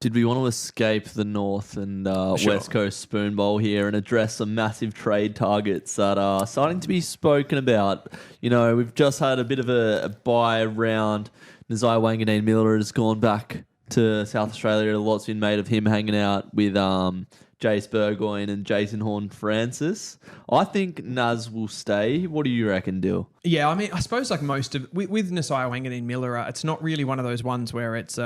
Did we want to escape the North and West Coast spoon bowl here and address some massive trade targets that are starting to be spoken about? You know, we've just had a bit of a buy round. Nazai Wanganeen Miller has gone back to South Australia. A lot's been made of him hanging out with Jace Burgoyne and Jason Horne-Francis. I think Naz will stay. What do you reckon, Dill? Yeah, I mean, I suppose like most of... With Nazai Wanganeen Miller, it's not really one of those ones where it's...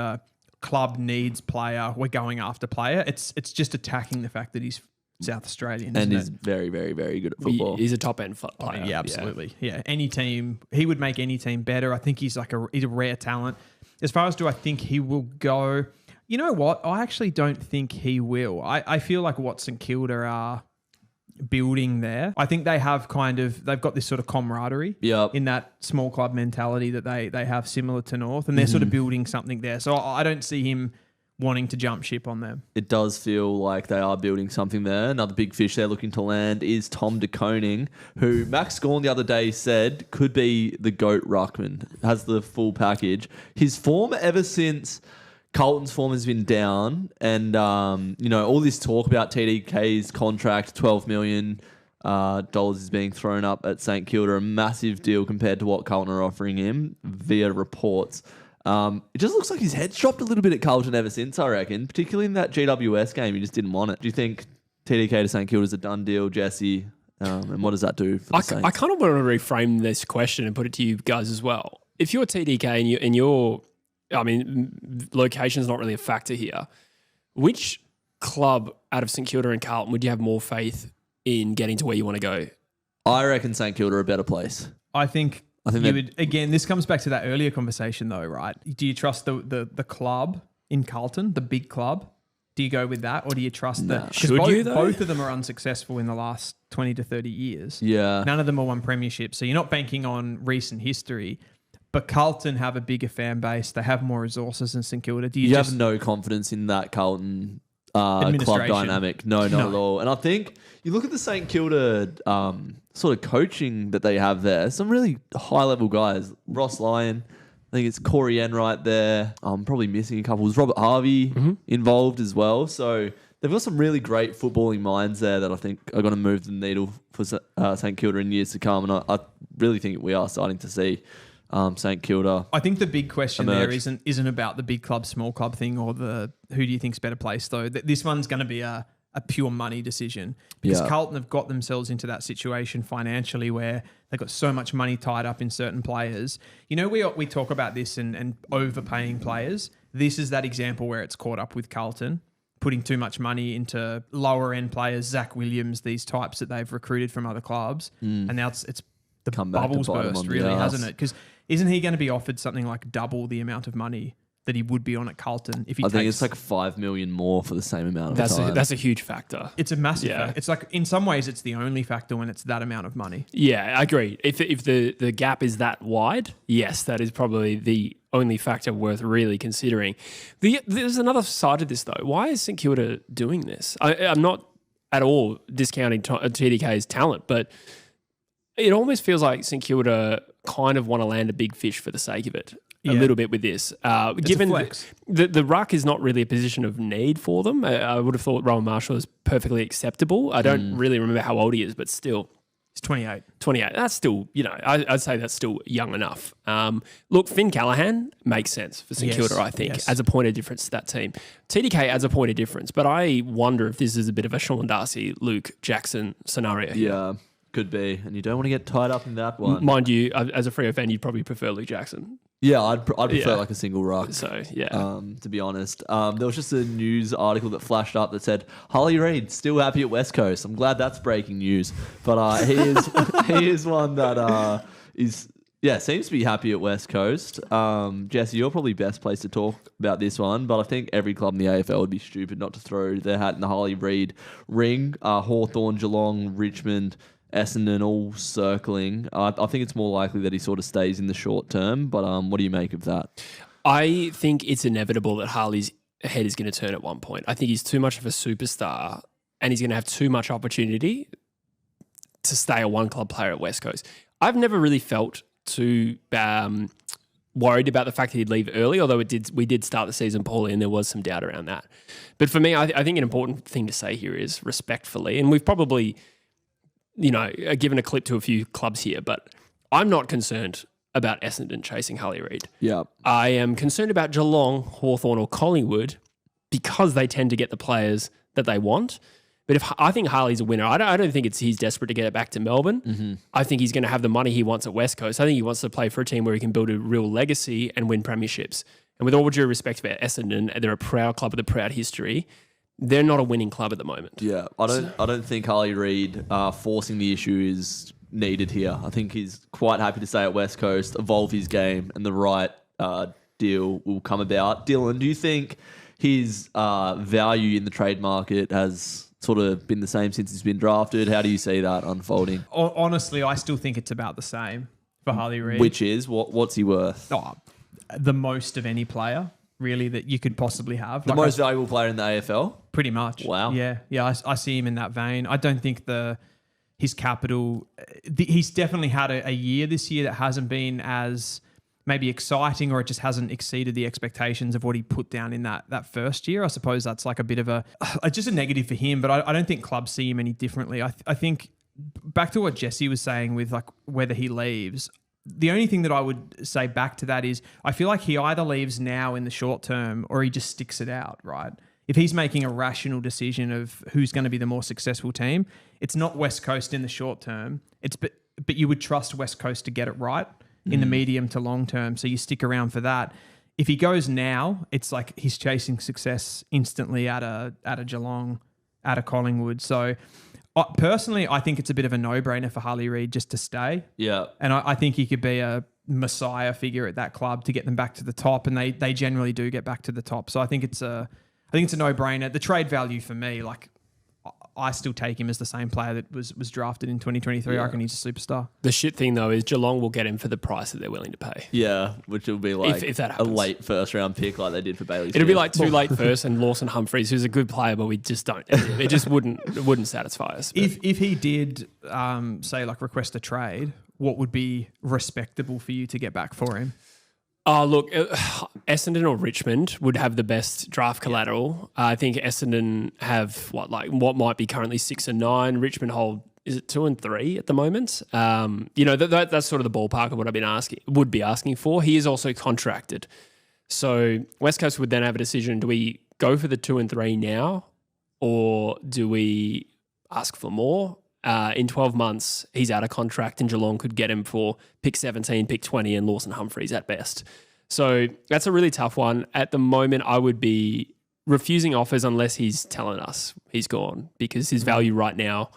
club needs player, we're going after player. It's just attacking the fact that he's South Australian, and he's very, very, very good at football. He's a top end player. Yeah, absolutely. Yeah, any team, he would make any team better. I think he's he's a rare talent. As far as do I think he will go? You know what? I actually don't think he will. I feel like what St Kilda are building there. I think they have they've got this sort of camaraderie in that small club mentality that they have similar to North, and they're sort of building something there. So I don't see him wanting to jump ship on them. It does feel like they are building something there. Another big fish they're looking to land is Tom De Koning, who Max Gawn the other day said could be the GOAT ruckman, has the full package. His form ever since Carlton's form has been down, and all this talk about TDK's contract, $12 million is being thrown up at St Kilda, a massive deal compared to what Carlton are offering him via reports. It just looks like his head's dropped a little bit at Carlton ever since, I reckon, particularly in that GWS game. He just didn't want it. Do you think TDK to St Kilda is a done deal, Jesse? And what does that do for the Saints? I kind of want to reframe this question and put it to you guys as well. If you're TDK and you're location's not really a factor here. Which club out of St Kilda and Carlton would you have more faith in getting to where you want to go? I reckon St Kilda are a better place. I think you would. Again, this comes back to that earlier conversation, though, right? Do you trust the club in Carlton, the big club? Do you go with that, or do you trust that? Should you though? Both of them are unsuccessful in the last 20 to 30 years. Yeah, none of them are won premierships, so you're not banking on recent history. But Carlton have a bigger fan base. They have more resources than St Kilda. Do you have no confidence in that Carlton club dynamic? No, not at all. And I think you look at the St Kilda sort of coaching that they have there. Some really high-level guys. Ross Lyon. I think it's Corey Enright there. I'm probably missing a couple. There's Robert Harvey involved as well. So they've got some really great footballing minds there that I think are going to move the needle for St Kilda in years to come. And I really think we are starting to see St Kilda. I think the big question there isn't about the big club, small club thing or the who do you think's better placed though. This one's going to be a pure money decision because Carlton have got themselves into that situation financially where they've got so much money tied up in certain players. You know, we talk about this and overpaying players. This is that example where it's caught up with Carlton, putting too much money into lower end players, Zach Williams, these types that they've recruited from other clubs, and now it's the bubbles burst, really, hasn't it? Because isn't he going to be offered something like double the amount of money that he would be on at Carlton if he I think it's like $5 million more for the same amount of time. That's a huge factor. It's a massive factor. It's like, in some ways, it's the only factor when it's that amount of money. Yeah, I agree. If the gap is that wide, yes, that is probably the only factor worth really considering. There's another side to this, though. Why is St Kilda doing this? I'm not at all discounting TDK's talent, but it almost feels like St Kilda kind of want to land a big fish for the sake of it a little bit with this. Given the ruck is not really a position of need for them. I would have thought Rowan Marshall is perfectly acceptable. I don't really remember how old he is, but still. He's 28. 28. That's still, I'd say that's still young enough. Look, Finn Callahan makes sense for St Kilda, I think, as a point of difference to that team. TDK adds a point of difference, but I wonder if this is a bit of a Sean Darcy, Luke Jackson scenario here. Yeah. Could be, and you don't want to get tied up in that one. Mind you, as a Freo fan, you'd probably prefer Luke Jackson. Yeah, I'd prefer like a single ruck. So, to be honest. There was just a news article that flashed up that said, Harley Reid still happy at West Coast. I'm glad that's breaking news. But he is one that seems to be happy at West Coast. Jesse, you're probably best placed to talk about this one, but I think every club in the AFL would be stupid not to throw their hat in the Harley Reid ring. Hawthorn, Geelong, Richmond, Essendon all circling. I think it's more likely that he sort of stays in the short term, but what do you make of that? I think it's inevitable that Harley's head is going to turn at one point. I think he's too much of a superstar and he's going to have too much opportunity to stay a one-club player at West Coast. I've never really felt too worried about the fact that he'd leave early, although we did start the season poorly and there was some doubt around that. But for me, I think an important thing to say here is respectfully, and we've probably, given a clip to a few clubs here, but I'm not concerned about Essendon chasing Harley Reid. Yeah. I am concerned about Geelong, Hawthorn or Collingwood because they tend to get the players that they want. But I think Harley's a winner. I don't think he's desperate to get it back to Melbourne. Mm-hmm. I think he's going to have the money he wants at West Coast. I think he wants to play for a team where he can build a real legacy and win premierships. And with all due respect for Essendon, they're a proud club with a proud history. They're not a winning club at the moment. Yeah, I don't think Harley Reid forcing the issue is needed here. I think he's quite happy to stay at West Coast, evolve his game, and the right deal will come about. Dylan, do you think his value in the trade market has sort of been the same since he's been drafted? How do you see that unfolding? Honestly, I still think it's about the same for Harley Reid. Which is, what's he worth? The most of any player, really, that you could possibly have. The most valuable player in the AFL? Pretty much. Wow. Yeah, I see him in that vein. I don't think his capital... he's definitely had a year this year that hasn't been as maybe exciting, or it just hasn't exceeded the expectations of what he put down in that first year. I suppose that's like a bit of just a negative for him, but I don't think clubs see him any differently. I think back to what Jesse was saying with like whether he leaves, the only thing that I would say back to that is I feel like he either leaves now in the short term or he just sticks it out, right? If he's making a rational decision of who's going to be the more successful team, it's not West Coast in the short term. But you would trust West Coast to get it right in the medium to long term. So you stick around for that. If he goes now, it's like he's chasing success instantly at a Geelong, at a Collingwood. So personally, I think it's a bit of a no-brainer for Harley Reid just to stay. Yeah. And I think he could be a messiah figure at that club to get them back to the top. And they generally do get back to the top. So I think it's a no-brainer. The trade value for me, like, I still take him as the same player that was drafted in 2023. Yeah. I reckon he's a superstar. The shit thing, though, is Geelong will get him for the price that they're willing to pay. Yeah, which will be like if that a happens. late first-round pick like they did for Bailey Smith. It'll be like two late first and Lawson Humphreys, who's a good player, but we just don't. It just wouldn't satisfy us. But. If he did, say, like request a trade, what would be respectable for you to get back for him? Oh, look, Essendon or Richmond would have the best draft collateral. I think Essendon have what might be currently 6 and 9. Richmond hold, is it 2 and 3 at the moment? That's sort of the ballpark of what would be asking for. He is also contracted. So West Coast would then have a decision. Do we go for the 2 and 3 now, or do we ask for more? In 12 months, he's out of contract and Geelong could get him for pick 17, pick 20 and Lawson Humphreys at best. So that's a really tough one. At the moment, I would be refusing offers unless he's telling us he's gone, because his value right now,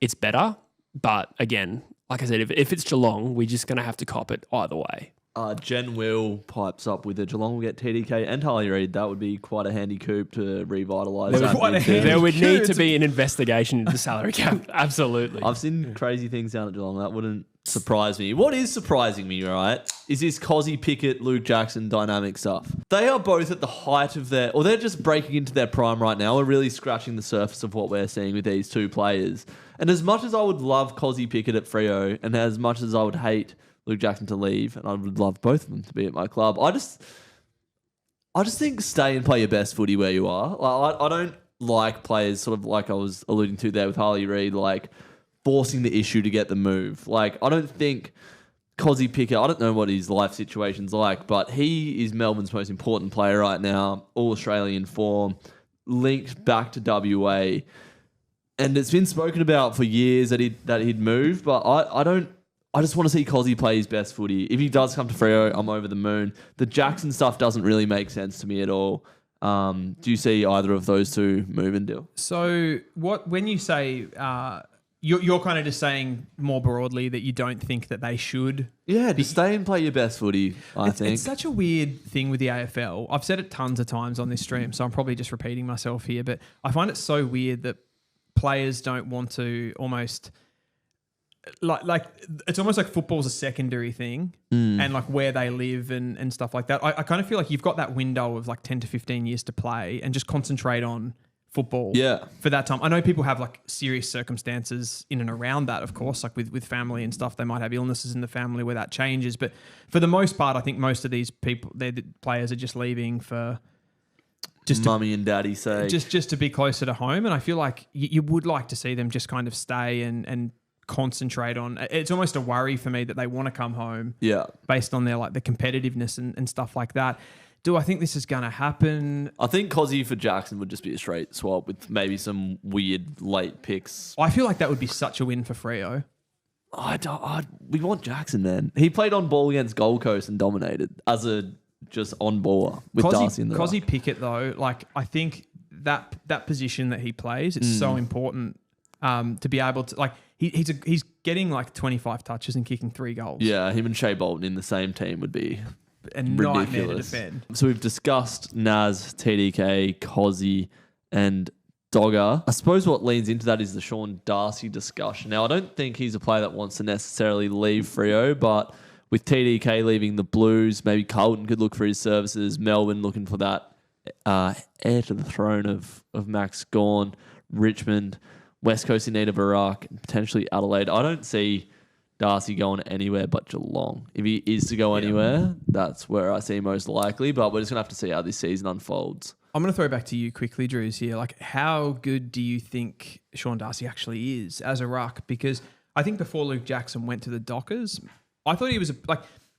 it's better. But again, like I said, if it's Geelong, we're just going to have to cop it either way. Jen Will pipes up with it. Geelong will get TDK and Harley Reid. That would be quite a handy coup to revitalise that. There would need to be an investigation into the salary cap. Absolutely. I've seen crazy things down at Geelong. That wouldn't surprise me. What is surprising me, right, is this Cozzy Pickett, Luke Jackson dynamic stuff. They are both at the height of they're just breaking into their prime right now. We're really scratching the surface of what we're seeing with these two players. And as much as I would love Cozzy Pickett at Freo, and as much as I would hate Luke Jackson to leave, and I would love both of them to be at my club, I just think stay and play your best footy where you are. Like, I don't like players sort of like I was alluding to there with Harley Reid, like forcing the issue to get the move. Like, I don't think Cozzy Pickett, I don't know what his life situation's like, but he is Melbourne's most important player right now, all Australian form, linked back to WA. And it's been spoken about for years that he'd move, but I just want to see Cozzy play his best footy. If he does come to Freo, I'm over the moon. The Jackson stuff doesn't really make sense to me at all. Do you see either of those two move and deal? So when you say you're kind of just saying more broadly that you don't think that they should? Yeah, just stay and play your best footy, I think. It's such a weird thing with the AFL. I've said it tons of times on this stream, so I'm probably just repeating myself here, but I find it so weird that players don't want to almost... Like it's almost like football's a secondary thing and like where they live and stuff like that. I kind of feel like you've got that window of like 10 to 15 years to play and just concentrate on football for that time. I know people have like serious circumstances in and around that, of course, like with family and stuff. They might have illnesses in the family where that changes. But for the most part, I think most of these people, the players are just leaving for just mummy and daddy's sake. Just to be closer to home. And I feel like you would like to see them just kind of stay and concentrate on. It's almost a worry for me that they want to come home based on their like the competitiveness and stuff like that. Do I think this is going to happen? I think Cozzy for Jackson would just be a straight swap with maybe some weird late picks. I feel like that would be such a win for Freo. We want Jackson, man. He played on ball against Gold Coast and dominated as a just on baller with Darcy in the Cozzy Pickett, though, like I think that position that he plays, it's so important to be able to like he's getting like 25 touches and kicking 3 goals. Yeah, him and Shea Bolton in the same team would be a nightmare to defend. So we've discussed Naz, TDK, Cozzy, and Dogger. I suppose what leans into that is the Sean Darcy discussion. Now, I don't think he's a player that wants to necessarily leave Freo, but with TDK leaving the Blues, maybe Carlton could look for his services. Melbourne looking for that heir to the throne of Max Gawn. Richmond, West Coast in need of a ruck, and potentially Adelaide. I don't see Darcy going anywhere but Geelong. If he is to go anywhere, that's where I see most likely, but we're just going to have to see how this season unfolds. I'm going to throw back to you quickly, Drews, here. Like, how good do you think Sean Darcy actually is as a ruck? Because I think before Luke Jackson went to the Dockers, I thought he was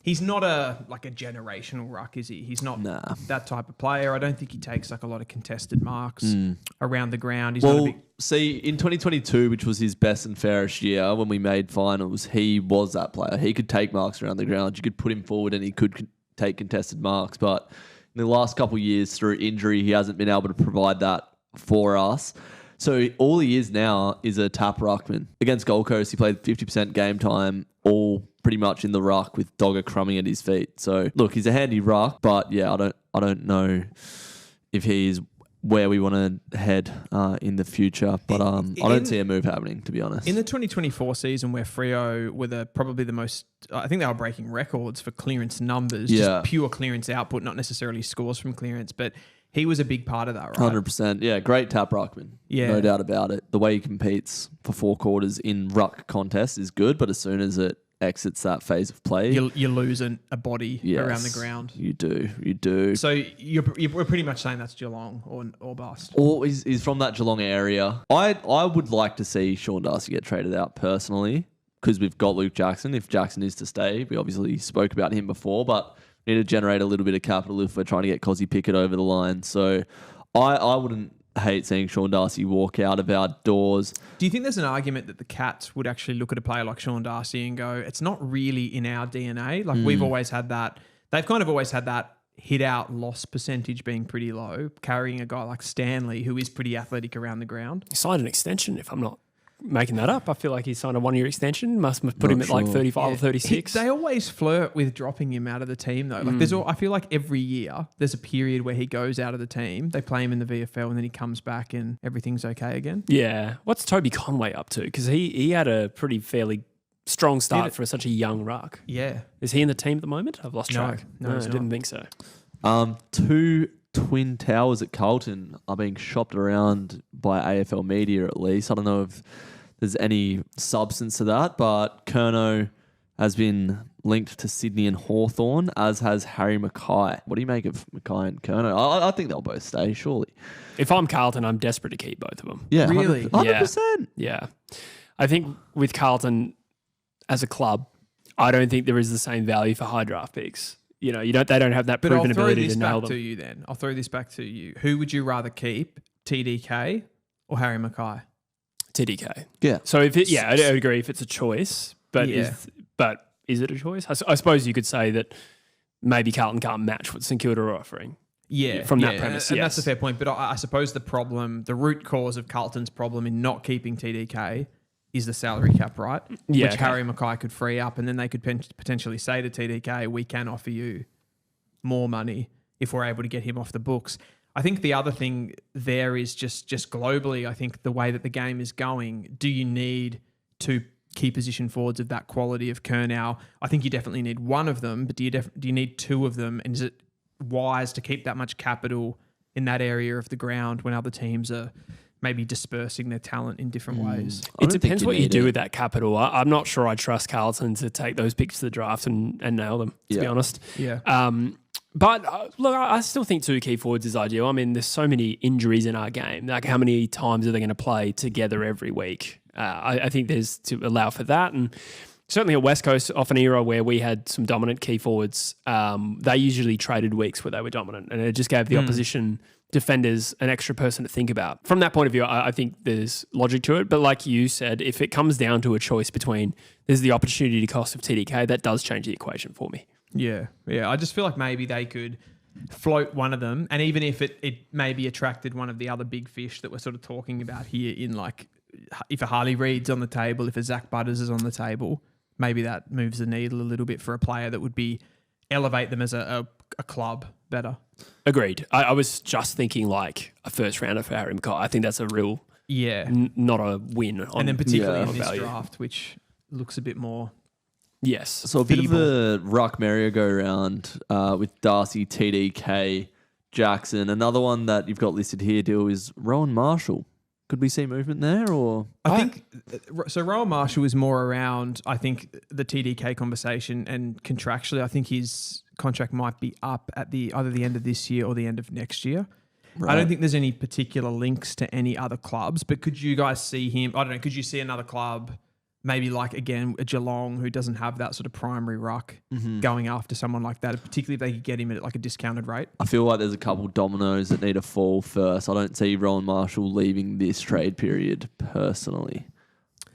he's not a generational ruck, is he? He's not that type of player. I don't think he takes like a lot of contested marks around the ground. He's not a big... See, in 2022, which was his best and fairest year when we made finals, he was that player. He could take marks around the ground. You could put him forward and he could take contested marks. But in the last couple of years through injury, he hasn't been able to provide that for us. So all he is now is a tap ruckman. Against Gold Coast, he played 50% game time, all pretty much in the ruck with Dogger crumbing at his feet. So look, he's a handy ruck, but yeah, I don't know if he's where we want to head in the future. But I don't see a move happening, to be honest. In the 2024 season where Freo were probably the most, I think they were breaking records for clearance numbers, just pure clearance output, not necessarily scores from clearance, but he was a big part of that, right? 100%. Yeah, great tap ruckman. Yeah. No doubt about it. The way he competes for 4 quarters in ruck contests is good, but as soon as it exits that phase of play, you're losing a body around the ground. You do. So you're pretty much saying that's Geelong or bust. Or he's from that Geelong area. I would like to see Sean Darcy get traded out personally because we've got Luke Jackson. If Jackson is to stay, we obviously spoke about him before, but need to generate a little bit of capital if we're trying to get Cozzy Pickett over the line. So I wouldn't hate seeing Sean Darcy walk out of our doors. Do you think there's an argument that the Cats would actually look at a player like Sean Darcy and go, it's not really in our DNA? Like we've always had that. They've kind of always had that hit out loss percentage being pretty low, carrying a guy like Stanley, who is pretty athletic around the ground. He signed an extension, if I'm not making that up. I feel like he signed a 1-year extension. Must put him at like 35 or 36. They always flirt with dropping him out of the team though. Like I feel like every year there's a period where he goes out of the team. They play him in the VFL and then he comes back and everything's okay again. Yeah. What's Toby Conway up to? Because he had a pretty fairly strong start for such a young ruck. Yeah. Is he in the team at the moment? I've lost track. No, I didn't think so. 2 twin towers at Carlton are being shopped around by AFL media at least. I don't know if there's any substance to that, but Curnow has been linked to Sydney and Hawthorn, as has Harry Mackay. What do you make of Mackay and Curnow? I think they'll both stay, surely. If I'm Carlton, I'm desperate to keep both of them. Yeah, really? 100%. Yeah. I think with Carlton as a club, I don't think there is the same value for high draft picks. You know, they don't have that proven ability to nail them. I'll throw this back to you. Who would you rather keep, TDK or Harry Mackay? TDK. Yeah. So I would agree if it's a choice, but is it a choice? I suppose you could say that maybe Carlton can't match what St Kilda are offering. Yeah. From that premise, and that's a fair point. But I suppose the root cause of Carlton's problem in not keeping TDK is the salary cap, right? Yeah. Which Harry Mackay could free up, and then they could potentially say to TDK, we can offer you more money if we're able to get him off the books. I think the other thing there is just globally, I think the way that the game is going, do you need 2 key position forwards of that quality of Curnow? I think you definitely need one of them, but do you need 2 of them? And is it wise to keep that much capital in that area of the ground when other teams are maybe dispersing their talent in different ways. It depends what you do with that capital. I'm not sure I trust Carlton to take those picks to the draft and nail them, to be honest. Yeah. But look, I still think 2 key forwards is ideal. I mean, there's so many injuries in our game. Like, how many times are they going to play together every week? I think there's to allow for that. And certainly at West Coast, off an era where we had some dominant key forwards, they usually traded weeks where they were dominant, and it just gave the opposition defenders an extra person to think about. From that point of view, I think there's logic to it. But like you said, if it comes down to a choice between there's the opportunity cost of TDK, that does change the equation for me. Yeah. I just feel like maybe they could float one of them, and even if it maybe attracted one of the other big fish that we're sort of talking about here, in like if a Harley Reid's on the table, if a Zach Butters is on the table, maybe that moves the needle a little bit for a player that would be elevate them as a club better. Agreed. I was just thinking like a first rounder for Harry McKay. I think that's a real not a win. And then particularly in this draft, which looks a bit more. Yes. So a bit of a ruck merry-go-round with Darcy, TDK, Jackson. Another one that you've got listed here, Dill, is Rowan Marshall. Could we see movement there? Or I think so. Rowan Marshall is more around, I think, the TDK conversation, and contractually, I think his contract might be up at either the end of this year or the end of next year. Right. I don't think there's any particular links to any other clubs, but could you guys see him? I don't know. Could you see another club? Maybe like, again, a Geelong who doesn't have that sort of primary ruck going after someone like that, particularly if they could get him at like a discounted rate. I feel like there's a couple dominoes that need to fall first. I don't see Rowan Marshall leaving this trade period personally.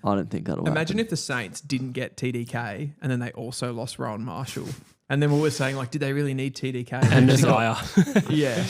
I don't think that'll Imagine happen. if the Saints didn't get TDK and then they also lost Rowan Marshall. And then we were saying, like, did they really need TDK? And Messiah. Yeah.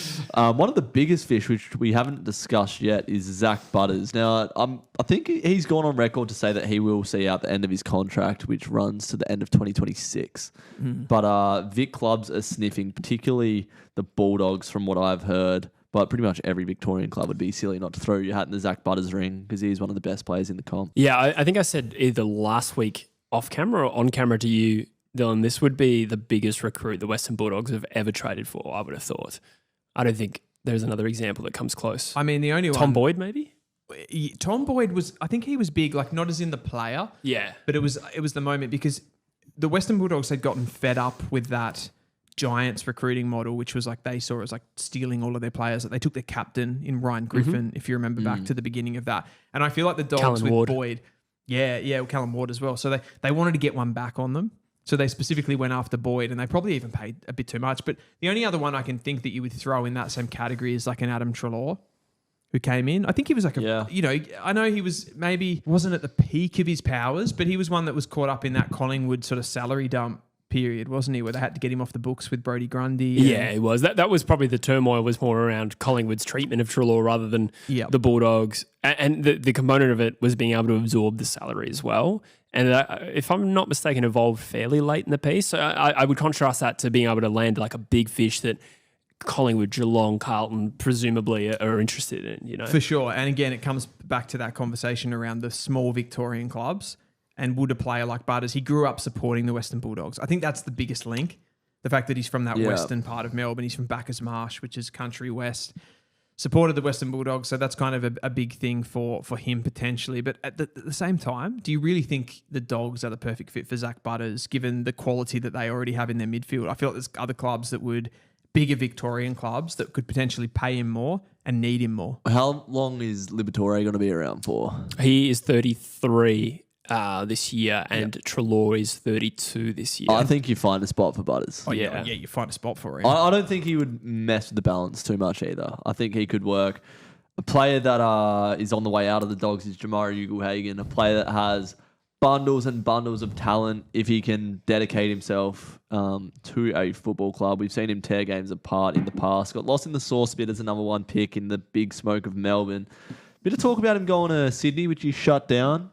One of the biggest fish, which we haven't discussed yet, is Zach Butters. Now, I think he's gone on record to say that he will see out the end of his contract, which runs to the end of 2026. But Vic clubs are sniffing, particularly the Bulldogs, from what I've heard. But pretty much every Victorian club would be silly not to throw your hat in the Zach Butters ring, because he's one of the best players in the comp. Yeah, I think I said either last week off camera or on camera to you, Dylan, this would be the biggest recruit the Western Bulldogs have ever traded for, I would have thought. I don't think there's another example that comes close. I mean, the only Tom Boyd, maybe? Tom Boyd was, I think he was big, like not as in the player. Yeah. But it was the moment, because the Western Bulldogs had gotten fed up with that Giants recruiting model, which was like they saw it as like stealing all of their players. They took their captain in Ryan Griffin, if you remember back to the beginning of that. And I feel like the Dogs Callan with Ward. Boyd, Callum Ward as well. So they wanted to get one back on them. So they specifically went after Boyd, and they probably even paid a bit too much. But the only other one I can think that you would throw in that same category is like an Adam Treloar, who came in. I think he was like I know he was maybe wasn't at the peak of his powers, but he was one that was caught up in that Collingwood sort of salary dump period, wasn't he? Where they had to get him off the books with Brodie Grundy. Yeah, it was. That was probably the turmoil was more around Collingwood's treatment of Treloar rather than the Bulldogs. And the component of it was being able to absorb the salary as well. And if I'm not mistaken, evolved fairly late in the piece. So I would contrast that to being able to land like a big fish that Collingwood, Geelong, Carlton presumably are interested in, you know. For sure. And again, it comes back to that conversation around the small Victorian clubs. And would a player like Butters, he grew up supporting the Western Bulldogs. I think that's the biggest link. The fact that he's from that western part of Melbourne. He's from Bacchus Marsh, which is country west. Supported the Western Bulldogs, so that's kind of a big thing for him potentially. But at the same time, do you really think the Dogs are the perfect fit for Zach Butters, given the quality that they already have in their midfield? I feel like there's other clubs that would, bigger Victorian clubs, that could potentially pay him more and need him more. How long is Liberatore going to be around for? He is 33 this year, and Treloar is 32 this year. I think you find a spot for Butters. Oh, yeah, you find a spot for him. I don't think he would mess with the balance too much either. I think he could work. A player that is on the way out of the Dogs is Jamari Ugle-Hagan, a player that has bundles and bundles of talent if he can dedicate himself to a football club. We've seen him tear games apart in the past. Got lost in the sauce a bit as a number one pick in the big smoke of Melbourne. Bit of talk about him going to Sydney, which he shut down.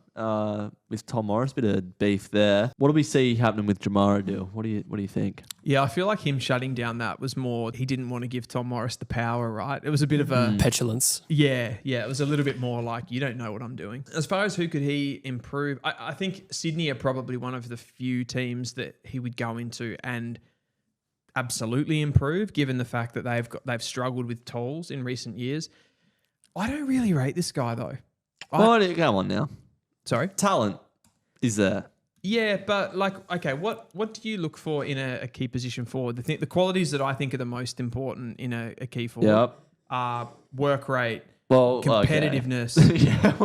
With Tom Morris, bit of beef there. What do we see happening with Jamara Dill? What do you think? Yeah, I feel like him shutting down that was more, he didn't want to give Tom Morris the power, right? It was a bit of a petulance. Yeah, it was a little bit more like, you don't know what I'm doing. As far as who could he improve, I think Sydney are probably one of the few teams that he would go into and absolutely improve, given the fact that they've struggled with tools in recent years. I don't really rate this guy though. Go on now. Sorry? Talent is there. Yeah, but okay, what do you look for in a key position forward? The qualities that I think are the most important in a key forward are work rate, competitiveness,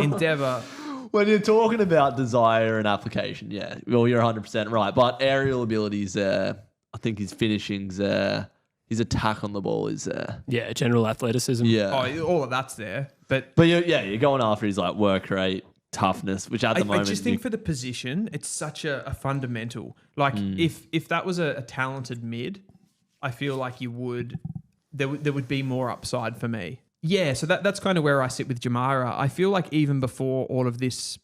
endeavour. When you're talking about desire and application, you're 100% right. But aerial abilities there. I think his finishing's there. His attack on the ball is there. Yeah, general athleticism. Yeah. All of that's there. But you're going after his like work rate, toughness, which at the moment... I just think for the position, it's such a fundamental. Like if that was a talented mid, I feel like there would be more upside for me. Yeah, so that's kind of where I sit with Jamara. I feel like even before all of this,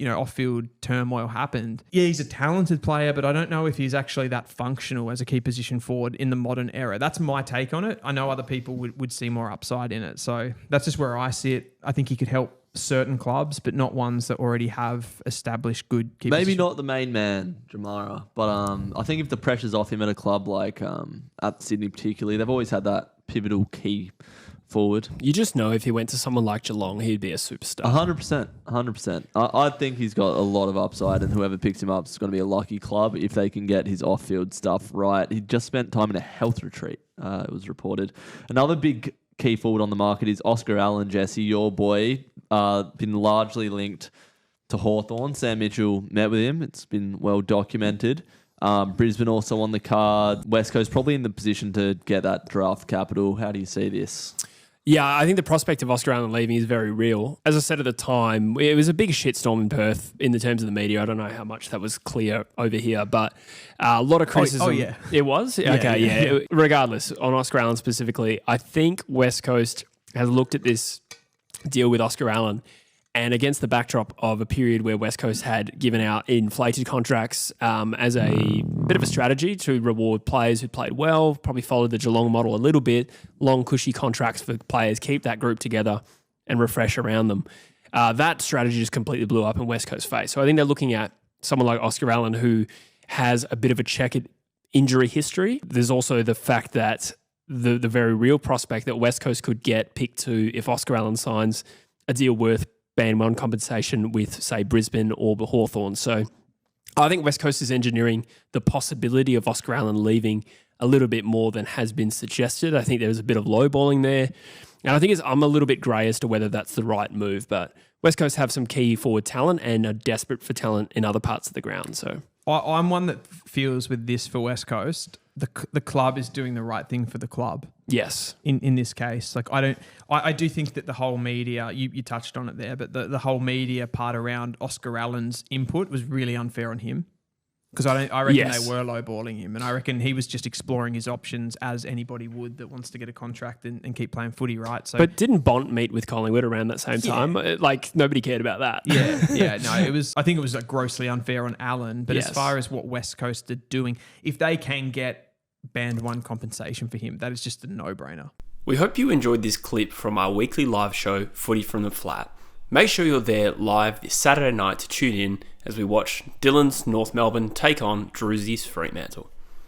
off-field turmoil happened, he's a talented player, but I don't know if he's actually that functional as a key position forward in the modern era. That's my take on it. I know other people would see more upside in it. So that's just where I sit. I think he could help certain clubs, but not ones that already have established good key Maybe position. not the main man, Jamara, but I think if the pressure's off him at a club like at Sydney particularly, they've always had that pivotal key forward. You just know if he went to someone like Geelong, he'd be a superstar. 100%. I think he's got a lot of upside, and whoever picks him up is going to be a lucky club if they can get his off-field stuff right. He just spent time in a health retreat, it was reported. Another big key forward on the market is Oscar Allen, Jesse, your boy, been largely linked to Hawthorn. Sam Mitchell met with him. It's been well documented. Brisbane also on the card. West Coast probably in the position to get that draft capital. How do you see this? Yeah, I think the prospect of Oscar Allen leaving is very real. As I said at the time, it was a big shitstorm in Perth in the terms of the media. I don't know how much that was clear over here, but a lot of criticism. Oh yeah. It was? Yeah. Regardless, on Oscar Allen specifically, I think West Coast has looked at this deal with Oscar Allen, and against the backdrop of a period where West Coast had given out inflated contracts as a bit of a strategy to reward players who played well, probably followed the Geelong model a little bit, long cushy contracts for players, keep that group together and refresh around them. That strategy just completely blew up in West Coast face. So I think they're looking at someone like Oscar Allen who has a bit of a checkered injury history. There's also the fact that the very real prospect that West Coast could get picked to if Oscar Allen signs a deal worth Band 1 compensation with, say, Brisbane or Hawthorn. So I think West Coast is engineering the possibility of Oscar Allen leaving a little bit more than has been suggested. I think there's a bit of lowballing there. And I think I'm a little bit grey as to whether that's the right move. But West Coast have some key forward talent and are desperate for talent in other parts of the ground. So I'm one that feels with this for West Coast, the club is doing the right thing for the club. Yes. In this case, I do think that the whole media, you touched on it there, but the whole media part around Oscar Allen's input was really unfair on him. Because I reckon they were lowballing him, and I reckon he was just exploring his options as anybody would that wants to get a contract and keep playing footy, right? So, but didn't Bont meet with Collingwood around that same time? Like nobody cared about that. No, it was. I think it was grossly unfair on Allen. But as far as what West Coast are doing, if they can get Band 1 compensation for him, that is just a no-brainer. We hope you enjoyed this clip from our weekly live show, Footy from the Flat. Make sure you're there live this Saturday night to tune in as we watch Dylan's North Melbourne take on Drewsy's Fremantle.